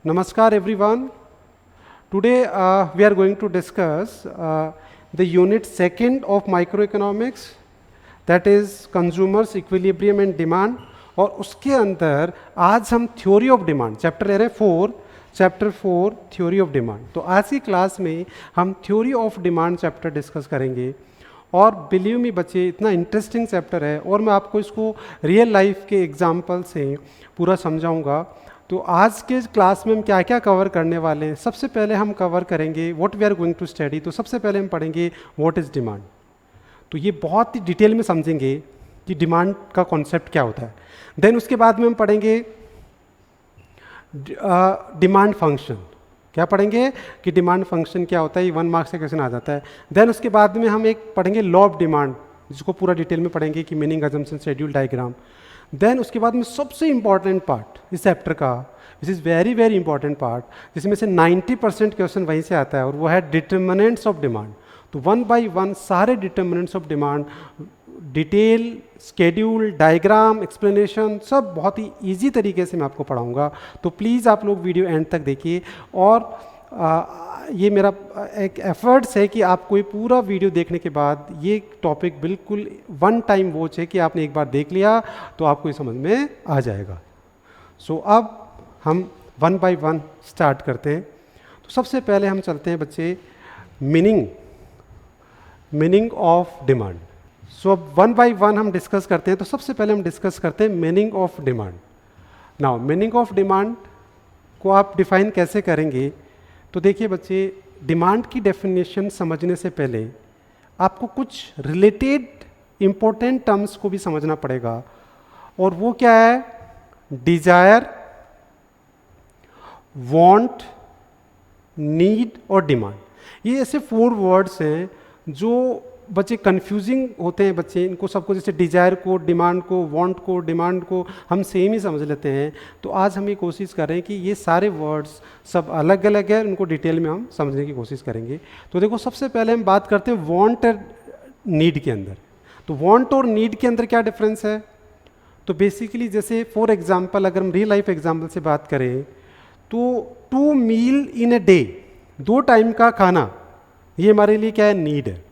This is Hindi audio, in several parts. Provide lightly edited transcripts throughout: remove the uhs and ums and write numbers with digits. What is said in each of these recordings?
Namaskar everyone. Today we are going to discuss the unit second of microeconomics, that is consumers equilibrium and demand. और उसके अंदर आज हम थ्योरी ऑफ डिमांड चैप्टर ले रहे हैं चैप्टर 4 थ्योरी ऑफ डिमांड। तो आज की क्लास में हम theory of demand chapter discuss करेंगे और बिलीव मी बच्चे इतना इंटरेस्टिंग चैप्टर है और मैं आपको इसको रियल लाइफ के एग्जाम्पल से पूरा समझाऊंगा। तो आज के क्लास में हम क्या क्या कवर करने वाले हैं, सबसे पहले हम कवर करेंगे what we are going to study. तो सबसे पहले हम पढ़ेंगे व्हाट इज़ डिमांड। तो ये बहुत ही डिटेल में समझेंगे कि डिमांड का कॉन्सेप्ट क्या होता है। देन उसके बाद में हम पढ़ेंगे डिमांड फंक्शन। क्या पढ़ेंगे कि डिमांड फंक्शन क्या होता है, ये 1 मार्क से क्वेश्चन आ जाता है। देन उसके बाद में हम एक पढ़ेंगे लॉ ऑफ डिमांड, जिसको पूरा डिटेल में पढ़ेंगे कि meaning assumption schedule diagram. Then उसके बाद में सबसे इंपॉर्टेंट पार्ट इस चैप्टर का, this is very very important part, जिसमें से 90% क्वेश्चन वहीं से आता है और वो है डिटर्मिनेंट्स ऑफ डिमांड। तो 1 बाय 1 सारे determinants of demand, detail, schedule, diagram, explanation सब बहुत ही ईजी तरीके से मैं आपको पढ़ाऊँगा। तो प्लीज़ आप लोग वीडियो एंड तक देखिए और ये मेरा एक एफर्ट्स है कि आपको ये पूरा वीडियो देखने के बाद ये टॉपिक बिल्कुल वन टाइम वॉच है कि आपने एक बार देख लिया तो आपको ये समझ में आ जाएगा। सो अब हम 1 बाय 1 स्टार्ट करते हैं। तो सबसे पहले हम चलते हैं बच्चे मीनिंग ऑफ डिमांड। सो अब 1 बाय 1 हम डिस्कस करते हैं। तो सबसे पहले हम डिस्कस करते हैं meaning of demand. Now meaning of demand को आप डिफाइन कैसे करेंगे? तो देखिए बच्चे, डिमांड की डेफिनेशन समझने से पहले आपको कुछ रिलेटेड इंपॉर्टेंट टर्म्स को भी समझना पड़ेगा। और वो क्या है? डिजायर, वांट, नीड और डिमांड। ये ऐसे 4 वर्ड्स हैं जो बच्चे कंफ्यूजिंग होते हैं। बच्चे इनको सबको, जैसे डिजायर को, डिमांड को, वांट को, डिमांड को हम सेम ही समझ लेते हैं। तो आज हम ये कोशिश कर रहे हैं कि ये सारे वर्ड्स सब अलग अलग है, उनको डिटेल में हम समझने की कोशिश करेंगे। तो देखो, सबसे पहले हम बात करते हैं वांट और नीड के अंदर। तो वांट और नीड के अंदर क्या डिफरेंस है? तो बेसिकली जैसे फॉर एग्जाम्पल अगर हम रियल लाइफ एग्जाम्पल से बात करें तो 2 मील इन अ डे, 2 टाइम का खाना, ये हमारे लिए क्या है? नीड है,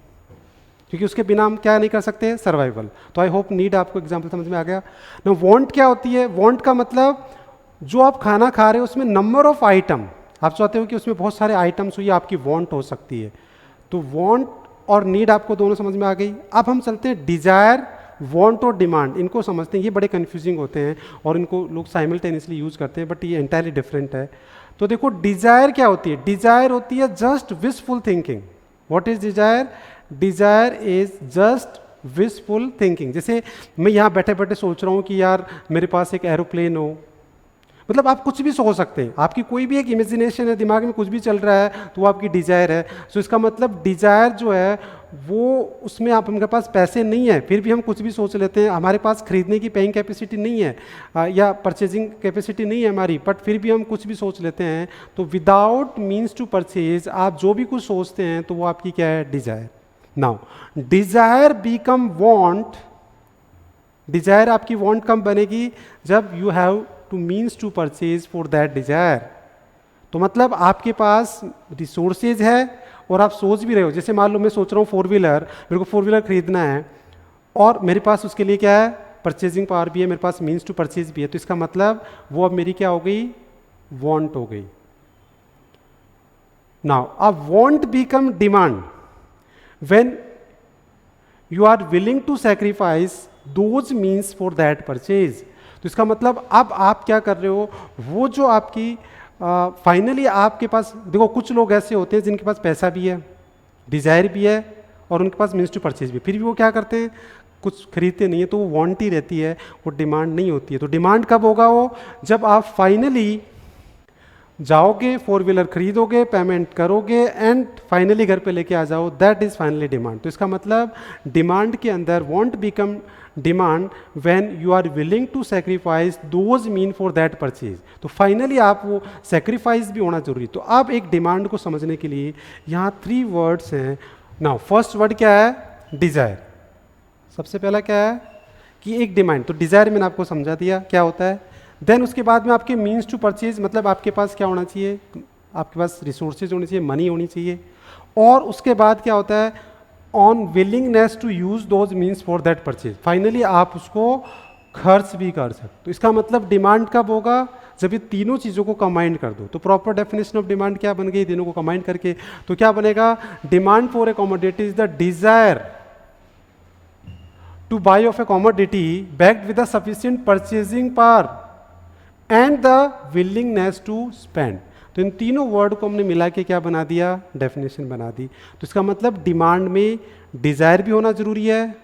क्योंकि उसके बिना हम क्या नहीं कर सकते? सर्वाइवल। तो आई होप नीड आपको एग्जाम्पल समझ में आ गया ना। वांट क्या होती है? वांट का मतलब जो आप खाना खा रहे हो उसमें नंबर ऑफ आइटम, आप चाहते हो कि उसमें बहुत सारे आइटम्स हो, ये आपकी वांट हो सकती है। तो वांट और नीड आपको दोनों समझ में आ गई। अब हम चलते हैं डिजायर, वांट और डिमांड, इनको समझते हैं। ये बड़े कंफ्यूजिंग होते हैं और इनको लोग साइमल्टेनियसली यूज करते हैं, बट ये एंटायरली डिफरेंट है। तो देखो, डिजायर क्या होती है? डिजायर होती है just wishful thinking. What is desire? Desire is just wishful thinking. जैसे मैं यहाँ बैठे बैठे सोच रहा हूँ कि यार मेरे पास एक एरोप्लेन हो, मतलब आप कुछ भी सोच सकते हैं, आपकी कोई भी एक इमेजिनेशन है, दिमाग में कुछ भी चल रहा है, तो वो आपकी डिजायर है। सो इसका मतलब डिजायर जो है वो, उसमें आप, हमारे पास पैसे नहीं है फिर भी हम कुछ भी सोच लेते हैं। हमारे पास खरीदने की पेइंग कैपेसिटी नहीं है या परचेजिंग कैपेसिटी नहीं है हमारी, बट फिर भी हम कुछ भी सोच लेते हैं। तो विदाउट मीन्स टू परचेज आप जो भी कुछ सोचते हैं तो वो आपकी क्या है? Desire. Now desire become want. Desire आपकी वांट कब बनेगी? जब you have to means to purchase for that desire. तो मतलब आपके पास रिसोर्सेज है और आप सोच भी रहे हो। जैसे मान लो मैं सोच रहा हूँ 4 व्हीलर, मेरे को 4 व्हीलर खरीदना है और मेरे पास उसके लिए क्या है? परचेजिंग पावर भी है, मेरे पास मीन्स टू परचेज भी है। तो इसका मतलब वो अब मेरी क्या हो गई? वांट हो गई। नाउ अब want become demand when you are willing to sacrifice those means for that purchase। तो इसका मतलब अब आप क्या कर रहे हो? वो जो आपकी फाइनली आपके पास, देखो कुछ लोग ऐसे होते हैं जिनके पास पैसा भी है, डिजायर भी है और उनके पास मीन्स टू परचेज भी, फिर भी वो क्या करते हैं? कुछ खरीदते नहीं है। तो वो वांट ही रहती है, वो डिमांड नहीं होती है। तो डिमांड कब होगा? वो जब आप फाइनली जाओगे, 4 व्हीलर खरीदोगे, पेमेंट करोगे एंड फाइनली घर पे लेके आ जाओ, दैट इज फाइनली डिमांड। तो इसका मतलब डिमांड के अंदर want become demand when you are willing to sacrifice those mean for that purchase. तो फाइनली आप वो सेक्रीफाइस भी होना जरूरी। तो अब एक डिमांड को समझने के लिए यहाँ 3 वर्ड्स हैं। नाउ फर्स्ट वर्ड क्या है? डिजायर। सबसे पहला क्या है कि एक डिमांड। तो डिजायर मैंने आपको समझा दिया क्या होता है। देन उसके बाद में आपके मीन्स टू परचेज, मतलब आपके पास क्या होना चाहिए, आपके पास रिसोर्सेज होनी चाहिए, मनी होनी चाहिए। और उसके बाद क्या होता है, on willingness to use those means for that purchase, finally आप उसको खर्च भी कर सकते। तो इसका मतलब डिमांड कब होगा, जब ये तीनों चीज़ों को कंबाइन कर दो। तो प्रॉपर डेफिनेशन ऑफ डिमांड क्या बन गई, तीनों को कंबाइन करके, तो क्या बनेगा, demand for a commodity is the desire to buy of a commodity backed with the sufficient purchasing power and the willingness to spend. तो इन तीनों वर्ड को हमने मिला के क्या बना दिया, डेफिनेशन बना दी। तो इसका मतलब डिमांड में डिजायर भी होना जरूरी है,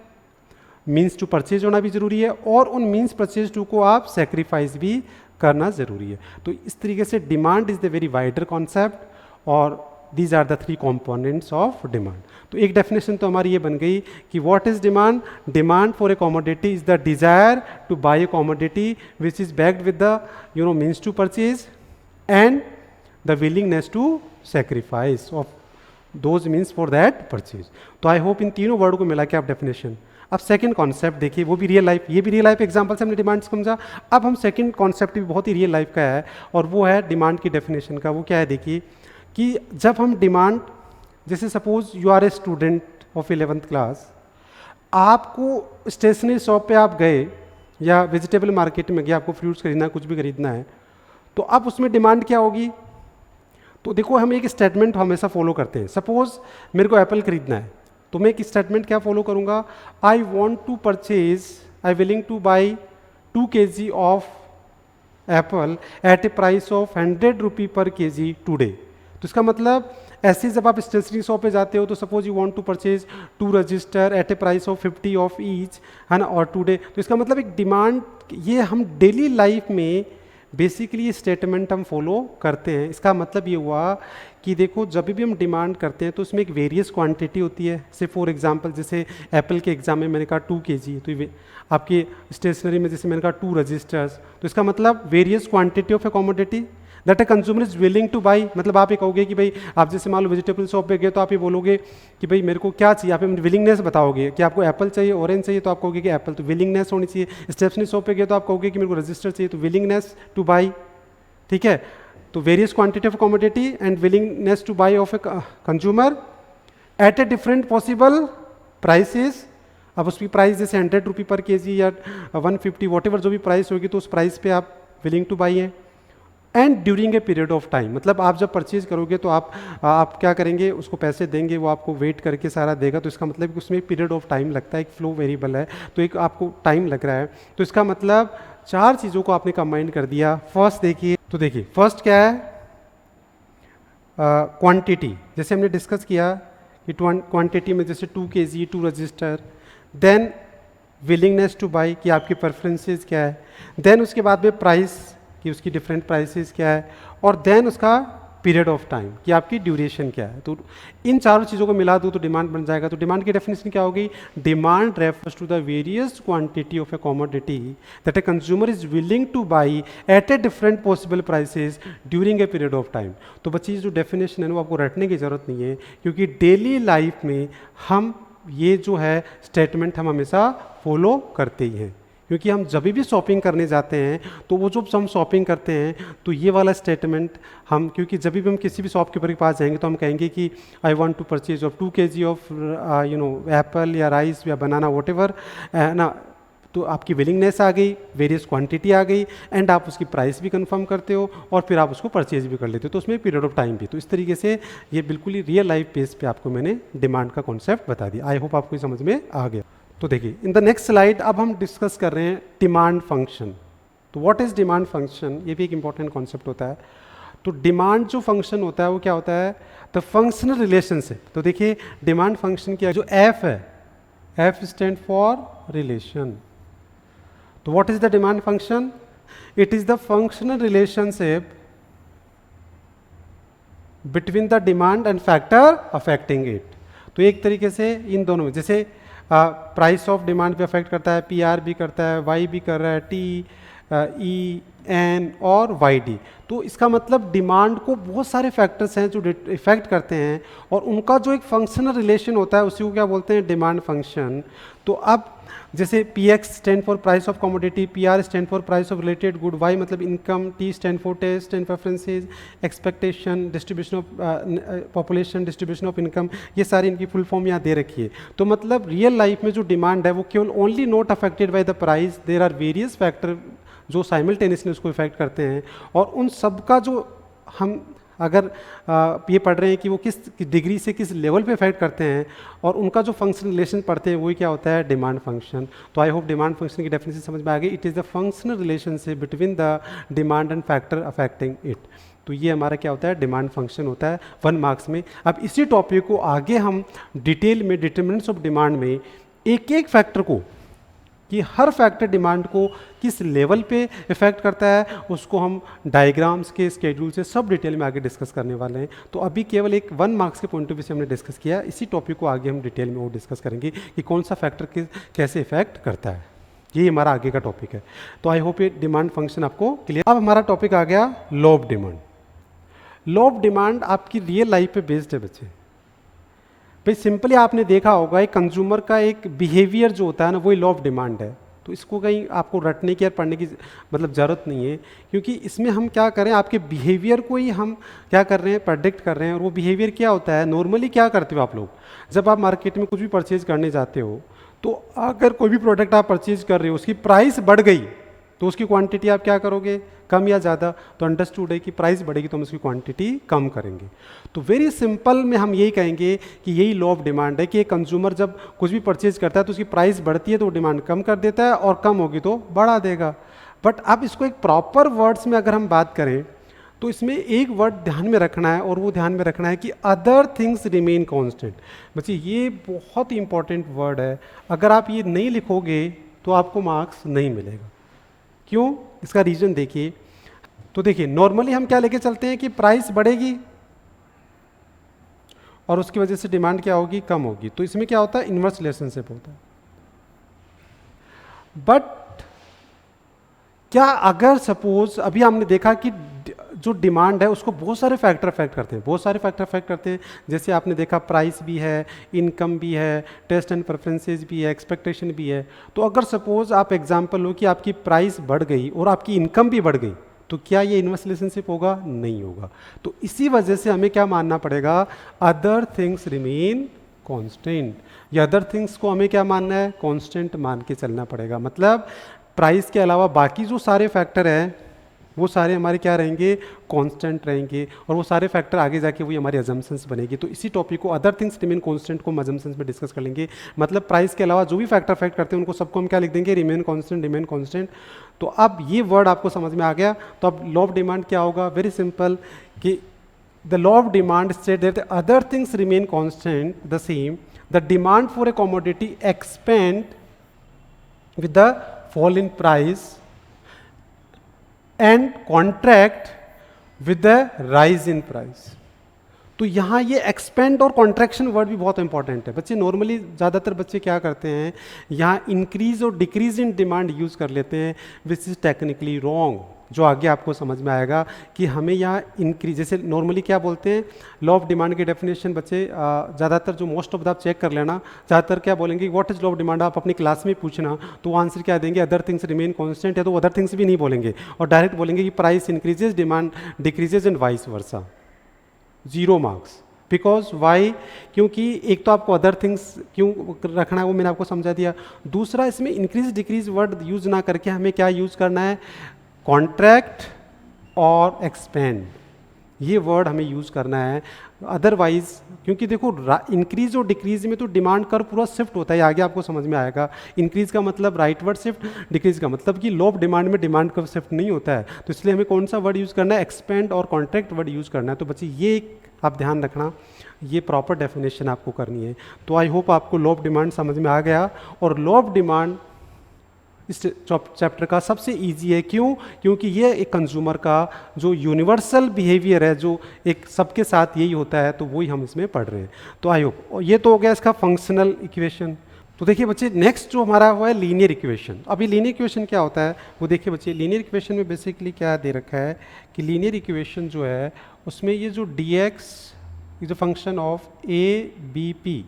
मीन्स टू परचेज होना भी जरूरी है, और उन मीन्स परचेज टू को आप सेक्रीफाइस भी करना जरूरी है। तो इस तरीके से demand is the very wider concept और these are the three components of demand. तो एक डेफिनेशन तो हमारी ये बन गई कि what is demand, demand for a commodity is the desire to buy a commodity which is backed with the means to purchase and the willingness to sacrifice of those means for that purchase. तो आई होप इन तीनों वर्ड को मिला के आप डेफिनेशन। अब सेकंड कॉन्सेप्ट देखिए, वो भी रियल लाइफ, ये भी रियल लाइफ एग्जांपल से हमने डिमांड समझा। अब हम सेकंड कॉन्सेप्ट भी बहुत ही रियल लाइफ का है, और वो है डिमांड की डेफिनेशन का। वो क्या है, देखिए कि जब हम डिमांड, जैसे suppose you are a student of 11th class, आपको स्टेशनरी शॉप पे आप गए या वेजिटेबल मार्केट में गए, आपको फ्रूट्स खरीदना है, कुछ भी खरीदना है, तो अब उसमें डिमांड क्या होगी। तो देखो हम एक स्टेटमेंट हमेशा फॉलो करते हैं। सपोज मेरे को एप्पल खरीदना है, तो मैं एक स्टेटमेंट क्या फॉलो करूंगा, I want to purchase, I willing to buy 2 kg of apple at a price of 100 rupee per kg today. तो इसका मतलब ऐसे जब आप स्टेशनरी शॉप पे जाते हो, तो suppose you want to purchase 2 register at a price of 50 of each, है ना, और टुडे। तो इसका मतलब एक डिमांड, ये हम डेली लाइफ में बेसिकली ये स्टेटमेंट हम फॉलो करते हैं। इसका मतलब ये हुआ कि देखो जब भी हम डिमांड करते हैं तो उसमें एक वेरियस क्वांटिटी होती है। से फॉर एग्जांपल जैसे एप्पल के एग्जाम में मैंने कहा 2 kg, तो ये आपके स्टेशनरी में जैसे मैंने कहा 2 रजिस्टर्स, तो इसका मतलब various quantity of a commodity that a consumer is willing to by. मतलब आप ये कहोगे कि भाई, आप जैसे मान लो वेजिटेबल शॉप पे गए, तो आप ये बोलोगे कि भाई मेरे को क्या चाहिए, आप विलिंगनेस बताओगे कि आपको एप्पल चाहिए, ऑरेंज चाहिए, तो आप कहोगे कि एप्पल, तो विलिंगनेस होनी चाहिए। स्टेशनरी शॉप पे गए तो आप कहोगे कि मेरे को रजिस्टर चाहिए, तो विलिंगनेस टू बाई, ठीक है। तो various quantity of commodity and willingness to buy of a consumer at a different possible prices. अब उसकी प्राइस जैसे 100 रुपी पर kg या 150 वॉट एवर जो भी प्राइस होगी, तो उस प्राइस पे आप विलिंग टू बाई है। And during a period of time, मतलब आप जब परचेज करोगे तो आप क्या करेंगे, उसको पैसे देंगे, वो आपको वेट करके सारा देगा। तो इसका मतलब कि उसमें एक पीरियड ऑफ टाइम लगता है, एक फ्लो वेरिएबल है, तो एक आपको टाइम लग रहा है। तो इसका मतलब 4 चीज़ों को आपने कंबाइन कर दिया। फर्स्ट देखिए, तो देखिए फर्स्ट क्या है, क्वांटिटी। जैसे हमने डिस्कस किया कि क्वांटिटी में जैसे 2 kg 2 register, then willingness to buy कि आपकी प्रेफरेंसेस क्या है, देन उसके बाद में प्राइस कि उसकी डिफरेंट प्राइसेस क्या है, और देन उसका पीरियड ऑफ टाइम कि आपकी ड्यूरेशन क्या है। तो इन चारों चीज़ों को मिला दो तो डिमांड बन जाएगा। तो डिमांड की डेफिनेशन क्या होगी, demand refers to the various quantity of a commodity that a consumer is willing to buy at a different possible prices during a period of time. तो बच्ची जो डेफिनेशन है वो आपको रटने की जरूरत नहीं है, क्योंकि डेली लाइफ में हम ये जो है स्टेटमेंट हम हमेशा फॉलो करते ही हैं। क्योंकि हम जब भी शॉपिंग करने जाते हैं तो वो जो हम शॉपिंग करते हैं तो ये वाला स्टेटमेंट हम, क्योंकि जब भी हम किसी भी शॉपकीपर के पास जाएंगे तो हम कहेंगे कि I want to purchase of 2 kg of apple या राइस या बनाना वॉट एवर ना। तो आपकी विलिंगनेस आ गई, वेरियस क्वांटिटी आ गई, एंड आप उसकी प्राइस भी कंफर्म करते हो और फिर आप उसको परचेज भी कर लेते हो। तो उसमें पीरियड ऑफ टाइम भी। तो इस तरीके से ये बिल्कुल ही रियल लाइफ बेस पे आपको मैंने डिमांड का कॉन्सेप्ट बता दिया। आई होप आपको समझ में आ गया। तो देखिए इन द नेक्स्ट स्लाइड अब हम डिस्कस कर रहे हैं डिमांड फंक्शन। तो व्हाट इज डिमांड फंक्शन, ये भी एक इंपॉर्टेंट कॉन्सेप्ट होता है। तो डिमांड जो फंक्शन होता है वो क्या होता है, द फंक्शनल रिलेशनशिप। तो देखिए डिमांड फंक्शन की जो एफ है, एफ स्टैंड फॉर रिलेशन। तो what is the demand function, it is the functional relationship between the demand and factor affecting it. तो एक तरीके से इन दोनों में, जैसे प्राइस ऑफ डिमांड पे अफेक्ट करता है, पीआर भी करता है, वाई भी कर रहा है, टी, ई, एन और वाई डी। तो इसका मतलब डिमांड को बहुत सारे फैक्टर्स हैं जो इफेक्ट करते हैं, और उनका जो एक फंक्शनल रिलेशन होता है उसी को क्या बोलते हैं, डिमांड फंक्शन। तो अब जैसे P X stand for price of commodity, P R stand for price of related good, Y मतलब income, T stand for taste and preferences, expectation, distribution of population, distribution of income, ये सारी इनकी फुल फॉर्म यहाँ दे रखी है। तो मतलब रियल लाइफ में जो डिमांड है वो केवल only not affected by the price, there are various factor जो साइमल्टेनियसली उसको इफेक्ट करते हैं, और उन सब का जो हम अगर ये पढ़ रहे हैं कि वो किस डिग्री से किस लेवल पे इफेक्ट करते हैं और उनका जो फंक्शन रिलेशन पढ़ते हैं वही क्या होता है, डिमांड फंक्शन। तो आई होप डिमांड फंक्शन की डेफिनेशन समझ में आ गई। It is the functional relationship between the demand and factor affecting it. तो ये हमारा क्या होता है, डिमांड फंक्शन होता है 1 मार्क्स में। अब इसी टॉपिक को आगे हम डिटेल में डिटरमिनेंट्स ऑफ डिमांड में एक एक फैक्टर को, कि हर फैक्टर डिमांड को किस लेवल पे इफेक्ट करता है, उसको हम डायग्राम्स के स्केड्यूल से सब डिटेल में आगे डिस्कस करने वाले हैं। तो अभी केवल एक 1 मार्क्स के पॉइंट ऑफ व्यू से हमने डिस्कस किया, इसी टॉपिक को आगे हम डिटेल में वो डिस्कस करेंगे कि कौन सा फैक्टर कैसे इफेक्ट करता है। ये हमारा आगे का टॉपिक है। तो आई होप ये डिमांड फंक्शन आपको क्लियर। अब हमारा टॉपिक आ गया law of demand. Law of demand आपकी रियल लाइफ पे बेस्ड है बच्चे। भाई सिंपली आपने देखा होगा एक कंज्यूमर का एक बिहेवियर जो होता है ना, वही लॉ ऑफ डिमांड है। तो इसको कहीं आपको रटने की या पढ़ने की मतलब ज़रूरत नहीं है, क्योंकि इसमें हम क्या करें, आपके बिहेवियर को ही हम क्या कर रहे हैं, प्रेडिक्ट कर रहे हैं। और वो बिहेवियर क्या होता है, नॉर्मली क्या करते हो आप लोग, जब आप मार्केट में कुछ भी परचेज करने जाते हो, तो अगर कोई भी प्रोडक्ट आप परचेज कर रहे हो, उसकी प्राइस बढ़ गई तो उसकी क्वांटिटी आप क्या करोगे, कम या ज़्यादा। तो अंडरस्टूड है कि प्राइस बढ़ेगी तो हम उसकी क्वांटिटी कम करेंगे। तो वेरी सिंपल में हम यही कहेंगे कि यही लॉ ऑफ डिमांड है कि एक कंज्यूमर जब कुछ भी परचेज करता है तो उसकी प्राइस बढ़ती है तो वो डिमांड कम कर देता है, और कम होगी तो बढ़ा देगा। बट अब इसको एक प्रॉपर वर्ड्स में अगर हम बात करें तो इसमें एक वर्ड ध्यान में रखना है, और वो ध्यान में रखना है कि अदर थिंग्स रिमेन कॉन्स्टेंट। बच्चे ये बहुत ही इंपॉर्टेंट वर्ड है, अगर आप ये नहीं लिखोगे तो आपको मार्क्स नहीं मिलेगा। क्यों, इसका रीजन देखिए। तो देखिए नॉर्मली हम क्या लेके चलते हैं कि प्राइस बढ़ेगी और उसकी वजह से डिमांड क्या होगी, कम होगी। तो इसमें क्या होता है, इनवर्स रिलेशनशिप होता है। बट क्या अगर सपोज अभी हमने देखा कि जो डिमांड है उसको बहुत सारे फैक्टर अफेक्ट करते हैं, बहुत सारे फैक्टर अफेक्ट करते हैं। जैसे आपने देखा प्राइस भी है, इनकम भी है, टेस्ट एंड प्रेफरेंसेस भी है, एक्सपेक्टेशन भी है। तो अगर सपोज आप एग्जांपल लो कि आपकी प्राइस बढ़ गई और आपकी इनकम भी बढ़ गई, तो क्या ये इनवर्स रिलेशनशिप होगा, नहीं होगा। तो इसी वजह से हमें क्या मानना पड़ेगा, अदर थिंग्स रिमेन कांस्टेंट। या अदर थिंग्स को हमें क्या मानना है, कांस्टेंट मान के चलना पड़ेगा। मतलब प्राइस के अलावा बाकी जो सारे फैक्टर हैं वो सारे हमारे क्या रहेंगे, कांस्टेंट रहेंगे, और वो सारे फैक्टर आगे जाके वही हमारी अजम्पशंस बनेगी। तो इसी टॉपिक को अदर थिंग्स रिमेन कांस्टेंट को हम अजम्पशंस में डिस्कस कर लेंगे। मतलब प्राइस के अलावा जो भी फैक्टर अफेक्ट करते हैं उनको सबको हम क्या लिख देंगे, रिमेन कांस्टेंट, रिमेन कांस्टेंट। तो अब ये वर्ड आपको समझ में आ गया। तो अब लॉ ऑफ डिमांड क्या होगा, वेरी सिंपल कि the law of demand state that other things remain constant the same, the demand for a commodity expand with the fall in price and contract with the rise in price। तो यहाँ ये एक्सपेंड और कॉन्ट्रैक्शन वर्ड भी बहुत इंपॉर्टेंट है बच्चे। नॉर्मली ज़्यादातर बच्चे क्या करते हैं, यहाँ इंक्रीज और डिक्रीज इन डिमांड यूज़ कर लेते हैं, विच इज़ टेक्निकली रॉन्ग। जो आगे आपको समझ में आएगा कि हमें यहाँ इंक्रीज, जैसे नॉर्मली क्या बोलते हैं, लॉ ऑफ डिमांड की डेफिनेशन बच्चे ज़्यादातर जो मोस्ट ऑफ द आप चेक कर लेना, ज़्यादातर क्या बोलेंगे, what is law of demand, आप अपनी क्लास में पूछना तो वो आंसर क्या देंगे, अदर थिंग्स रिमेन कांस्टेंट, या तो अदर थिंग्स भी नहीं बोलेंगे और डायरेक्ट बोलेंगे कि price increases, demand decreases and vice versa. 0 marks. Because why, क्योंकि एक तो आपको अदर थिंग्स क्यों रखना है वो मैंने आपको समझा दिया। दूसरा, इसमें इंक्रीज डिक्रीज वर्ड यूज ना करके हमें क्या यूज करना है, कॉन्ट्रैक्ट और एक्सपेंड, ये वर्ड हमें यूज करना है। अदरवाइज, क्योंकि देखो इंक्रीज और डिक्रीज में तो डिमांड कर्व पूरा शिफ्ट होता है, आगे आपको समझ में आएगा। इंक्रीज का मतलब राइटवर्ड शिफ्ट, डिक्रीज का मतलब कि लॉ ऑफ डिमांड में डिमांड कर्व शिफ्ट नहीं होता है। तो इसलिए हमें कौन सा वर्ड यूज करना है, एक्सपेंड और कॉन्ट्रैक्ट वर्ड यूज करना है। तो बच्चे ये आप ध्यान रखना, ये प्रॉपर डेफिनेशन आपको करनी है। तो आई होप आपको लॉ ऑफ डिमांड समझ में आ गया। और लॉ ऑफ डिमांड इस चैप्टर का सबसे इजी है, क्यों, क्योंकि ये एक कंज्यूमर का जो यूनिवर्सल बिहेवियर है, जो एक सबके साथ यही होता है, तो वही हम इसमें पढ़ रहे हैं। तो आई होप ये तो हो गया इसका फंक्शनल इक्वेशन। तो देखिए बच्चे, नेक्स्ट जो हमारा हुआ है लीनियर इक्वेशन। अभी लीनियर इक्वेशन क्या होता है वो देखिए बच्चे। लीनियर इक्वेशन में बेसिकली क्या दे रखा है कि लीनियर इक्वेशन जो है उसमें ये जो dx is a function of a b p,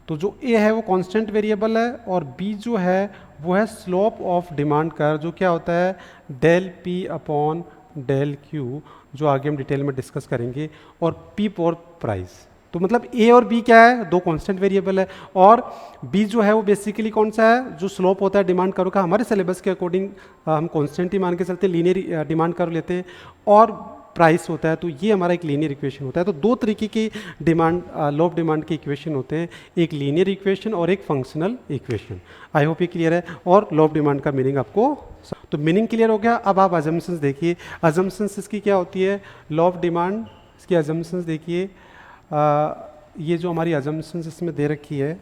तो जो ए है वो कांस्टेंट वेरिएबल है और बी जो है वो है स्लोप ऑफ डिमांड कर्व, जो क्या होता है del P upon del Q, जो आगे हम डिटेल में डिस्कस करेंगे, और पी फॉर प्राइस। तो मतलब ए और बी क्या है, दो कांस्टेंट वेरिएबल है, और बी जो है वो बेसिकली कौन सा है, जो स्लोप होता है डिमांड कर्व का, हमारे सिलेबस के अकॉर्डिंग हम कांस्टेंट ही मान के चलते हैं, लीनियर डिमांड कर्व लेते हैं, और प्राइस होता है, तो ये हमारा एक लीनियर इक्वेशन होता है। तो दो तरीके की डिमांड लो ऑफ डिमांड के इक्वेशन होते हैं, एक लीनियर इक्वेशन और एक फंक्शनल इक्वेशन। आई होप ये क्लियर है, और लो ऑफ डिमांड का मीनिंग आपको, तो मीनिंग क्लियर हो गया। अब आप अजम्पशंस देखिए, अजम्पशंस इसकी क्या होती है, लो ऑफ डिमांड इसकी अजम्पशंस देखिए, ये जो हमारी अजम्पशंस इसमें दे रखी है,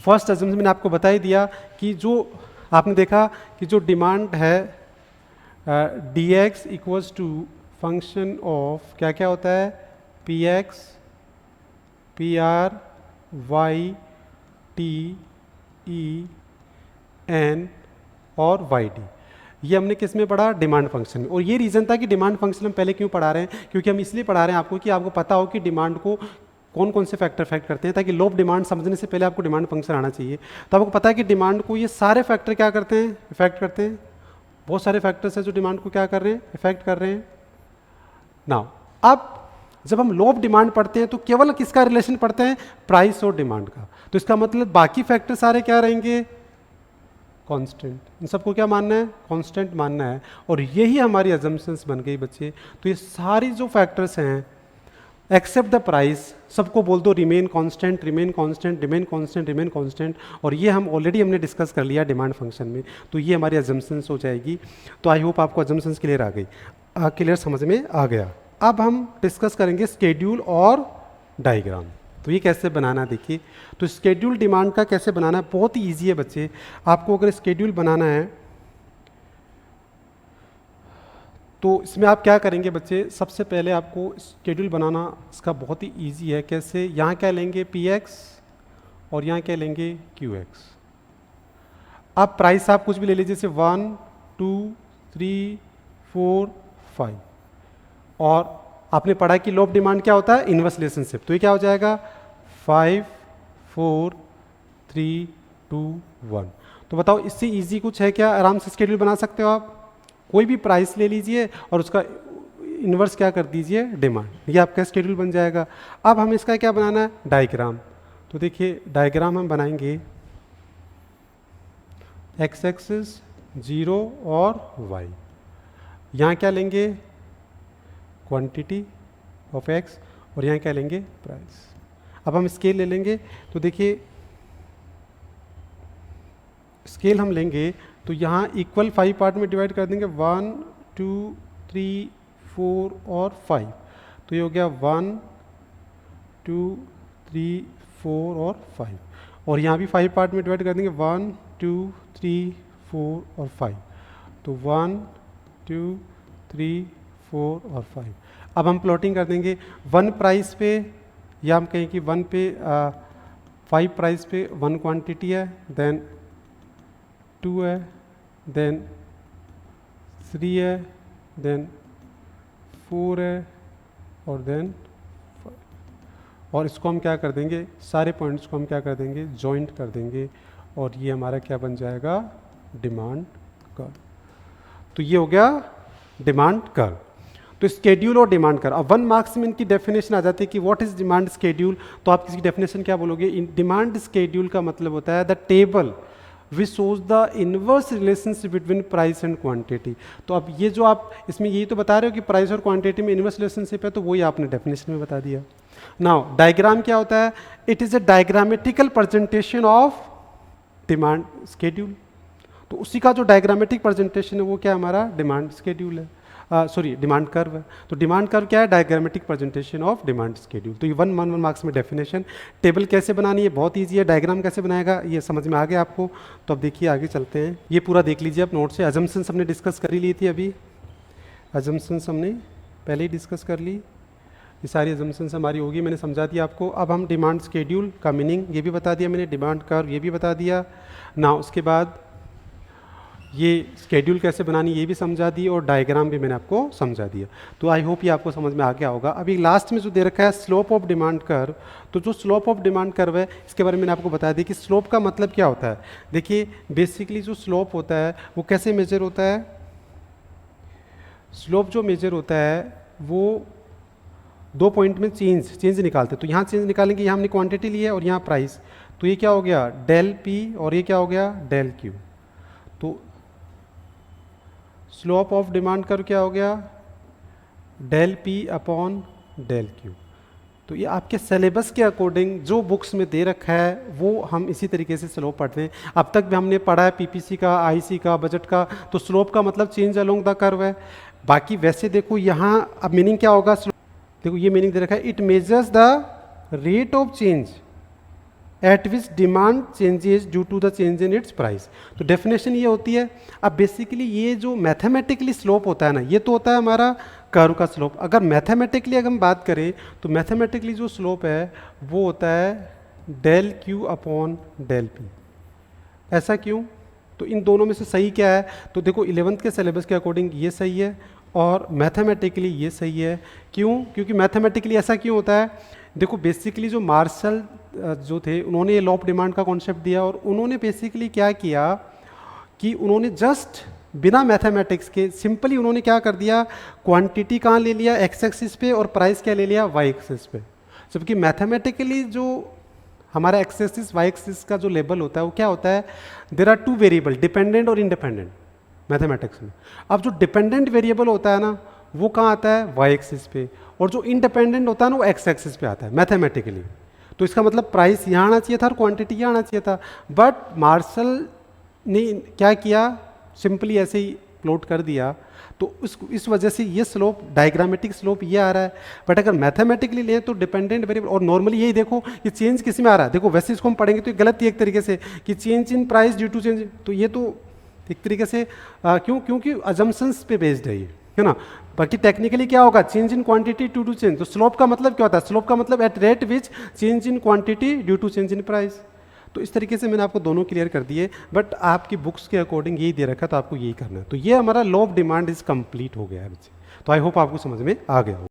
फर्स्ट अजम्पशन मैंने आपको बता ही दिया कि जो आपने देखा कि जो डिमांड है D X equals to function of क्या क्या होता है, P X P R Y T E N और वाई डी, ये हमने किस में पढ़ा, डिमांड फंक्शन में। और ये रीज़न था कि डिमांड फंक्शन हम पहले क्यों पढ़ा रहे हैं, क्योंकि हम इसलिए पढ़ा रहे हैं आपको कि आपको पता हो कि डिमांड को कौन कौन से फैक्टर अफेक्ट करते हैं, ताकि लो ऑफ डिमांड समझने से पहले आपको डिमांड फंक्शन आना चाहिए। तो आपको पता है कि डिमांड को ये सारे फैक्टर क्या करते हैं, इफेक्ट करते हैं, बहुत सारे फैक्टर्स हैं जो डिमांड को क्या कर रहे हैं, इफेक्ट कर रहे हैं। नाउ अब जब हम लो ऑफ डिमांड पढ़ते हैं तो केवल किसका रिलेशन पढ़ते हैं, प्राइस और डिमांड का। तो इसका मतलब बाकी फैक्टर सारे क्या रहेंगे, कांस्टेंट। इन सबको क्या मानना है, कांस्टेंट मानना है, और यही हमारी अजम्पशंस बन गई बच्चे। तो ये सारी जो फैक्टर्स हैं एक्सेप्ट द प्राइस, सबको बोल दो remain constant, remain constant, remain constant, remain constant, और ये हम ऑलरेडी हमने डिस्कस कर लिया डिमांड फंक्शन में। तो ये हमारी अजम्पशंस हो जाएगी। तो आई होप आपको अजम्पशंस क्लियर आ गई, क्लियर समझ में आ गया। अब हम डिस्कस करेंगे स्केड्यूल और डायग्राम। तो ये कैसे बनाना देखिए, तो स्केड्यूल डिमांड का कैसे बनाना है, बहुत ही ईजी है बच्चे। आपको अगर स्केड्यूल बनाना है तो इसमें आप क्या करेंगे बच्चे, सबसे पहले आपको स्केड्यूल बनाना इसका बहुत ही ईजी है। कैसे, यहाँ क्या लेंगे पी एक्स और यहाँ क्या लेंगे क्यू एक्स। आप प्राइस आप कुछ भी ले लीजिए, जैसे 1 2 3 4 5, और आपने पढ़ा कि लो ऑफ डिमांड क्या होता है, इनवर्स रिलेशनशिप। तो ये क्या हो जाएगा 5 4 3 2 1। तो बताओ इससे इजी कुछ है क्या, आराम से स्केड्यूल बना सकते हो आप। कोई भी प्राइस ले लीजिए और उसका इन्वर्स क्या कर दीजिए, डिमांड, ये आपका स्केड्यूल बन जाएगा। अब हमें इसका क्या बनाना है, डायग्राम। तो देखिए डायग्राम हम बनाएंगे, एक्स एक्सिस 0 और वाई, यहाँ क्या लेंगे क्वांटिटी ऑफ एक्स, और यहाँ क्या लेंगे प्राइस। अब हम स्केल ले लेंगे, तो देखिए स्केल हम लेंगे तो यहाँ इक्वल 5 पार्ट में डिवाइड कर देंगे, 1 2 3 4 और 5। तो ये हो गया 1 2 3 4 और 5, और यहाँ भी 5 पार्ट में डिवाइड कर देंगे, 1 2 3 4 और 5। तो 1 2 3 4 और 5। अब हम प्लॉटिंग कर देंगे 1 प्राइस पे, या हम कहें कि 1 पे 5 प्राइस पे 1 क्वांटिटी है, देन 2 है, देन 3 है, देन 4 है, और देन 5। और इसको हम क्या कर देंगे, सारे पॉइंट्स को हम क्या कर देंगे, जॉइंट कर देंगे, और ये हमारा क्या बन जाएगा, डिमांड कर्व। तो ये हो गया डिमांड कर्व। तो स्केड्यूल और डिमांड कर्व। अब 1 मार्क्स में इनकी डेफिनेशन आ जाती है कि व्हाट इज डिमांड स्केड्यूल। तो आप इसकी डेफिनेशन क्या बोलोगे, डिमांड स्केड्यूल का मतलब होता है the table which shows the inverse relationship between price and quantity. तो अब ये जो आप इसमें यही तो बता रहे हो कि प्राइस और क्वांटिटी में इनवर्स रिलेशनशिप है, तो वही आपने डेफिनेशन में बता दिया। नाउ डायग्राम क्या होता है, it is a diagrammatical presentation of demand schedule. तो उसी का जो डायग्रामेटिक प्रेजेंटेशन है वो क्या हमारा डिमांड स्केड्यूल है, सॉरी डिमांड कर्व है। तो डिमांड कर्व क्या है, diagrammatic presentation of demand schedule. तो ये 1 मार्क्स में डेफिनेशन। टेबल कैसे बनानी है, बहुत ईजी है। डायग्राम कैसे बनाएगा ये समझ में आ गया आपको। तो अब देखिए आगे चलते हैं, ये पूरा देख लीजिए आप नोट से। अजम्पशंस हमने डिस्कस कर ही ली थी, अभी अजम्पशंस हमने पहले ही डिस्कस कर ली, ये सारी अजम्पशंस हमारी होगी, मैंने समझा दिया आपको। अब हम डिमांड स्केड्यूल का मीनिंग ये भी बता दिया मैंने, डिमांड कर्व ये भी बता दिया ना। उसके बाद ये स्केड्यूल कैसे बनानी ये भी समझा दी और डायग्राम भी मैंने आपको समझा दिया। तो आई होप ये आपको समझ में आ गया होगा। अभी लास्ट में जो दे रखा है स्लोप ऑफ डिमांड कर्व, तो जो स्लोप ऑफ डिमांड कर्व है इसके बारे में मैंने आपको बता दी कि स्लोप का मतलब क्या होता है। देखिए बेसिकली जो स्लोप होता है वो कैसे मेजर होता है। स्लोप जो मेजर होता है वो 2 पॉइंट में चेंज निकालते हैं। तो यहाँ चेंज निकालेंगे, यहाँ हमने क्वांटिटी ली है और यहाँ प्राइस, तो ये क्या हो गया डेल पी और ये क्या हो गया डेल क्यू। तो स्लोप ऑफ डिमांड कर्व क्या हो गया del P upon del Q. तो ये आपके सिलेबस के अकॉर्डिंग जो बुक्स में दे रखा है वो हम इसी तरीके से स्लोप पढ़ते हैं। अब तक भी हमने पढ़ा है पीपीसी का, आईसी का, बजट का, तो स्लोप का मतलब चेंज अलोंग द कर्व है। बाकी वैसे देखो यहाँ अब मीनिंग क्या होगा, देखो ये मीनिंग दे रखा है it measures the rate of change at which demand changes due to the change in its price. तो डेफिनेशन ये होती है। अब बेसिकली ये जो मैथमेटिकली स्लोप होता है ना, ये तो होता है हमारा कर्व का स्लोप। अगर मैथमेटिकली अगर हम बात करें तो मैथमेटिकली जो स्लोप है वो होता है del Q upon del P. ऐसा क्यों, तो इन दोनों में से सही क्या है, तो देखो 11th के सिलेबस के अकॉर्डिंग ये सही है और मैथमेटिकली ये सही है। क्यों, क्योंकि मैथमेटिकली ऐसा क्यों होता है, देखो बेसिकली जो मार्शल जो थे उन्होंने ये लॉ ऑफ डिमांड का कॉन्सेप्ट दिया और उन्होंने बेसिकली क्या किया कि उन्होंने जस्ट बिना मैथमेटिक्स के सिंपली उन्होंने क्या कर दिया, क्वांटिटी कहाँ ले लिया एक्स एक्सिस पे और प्राइस क्या ले लिया वाई एक्सिस पे। जबकि मैथमेटिकली जो हमारा एक्स एक्सिस वाई एक्सिस का जो लेवल होता है वो क्या होता है, देयर आर 2 वेरिएबल डिपेंडेंट और इंडिपेंडेंट मैथमेटिक्स में। अब जो डिपेंडेंट वेरिएबल होता है ना वो कहाँ आता है वाई एक्सिस पे, और जो इंडिपेंडेंट होता है ना वो एक्स एक्सिस पे आता है मैथमेटिकली। तो इसका मतलब प्राइस यहाँ आना चाहिए था और क्वांटिटी यहाँ आना चाहिए था, बट मार्शल ने क्या किया सिंपली ऐसे ही प्लॉट कर दिया। तो इस वजह से ये स्लोप डायग्रामेटिक स्लोप ये आ रहा है। बट अगर मैथमेटिकली लें तो डिपेंडेंट वेरिएबल, और नॉर्मली यही देखो कि चेंज किस में आ रहा है, देखो वैसे इसको हम पढ़ेंगे तो ये गलत ही एक तरीके से कि change in price due to change, तो ये तो एक तरीके से क्यों, क्योंकि अजम्पशंस पे बेस्ड है ये, है ना। बाकी टेक्निकली क्या होगा, change in quantity due to change. तो स्लोप का मतलब क्या होता है, स्लोप का मतलब at rate which change in quantity due to change in price. तो इस तरीके से मैंने आपको दोनों क्लियर कर दिए, बट आपकी बुक्स के अकॉर्डिंग यही दे रखा है तो आपको यही करना है। तो ये हमारा law of demand is complete हो गया है बच्चे। तो आई होप आपको समझ में आ गया होगा।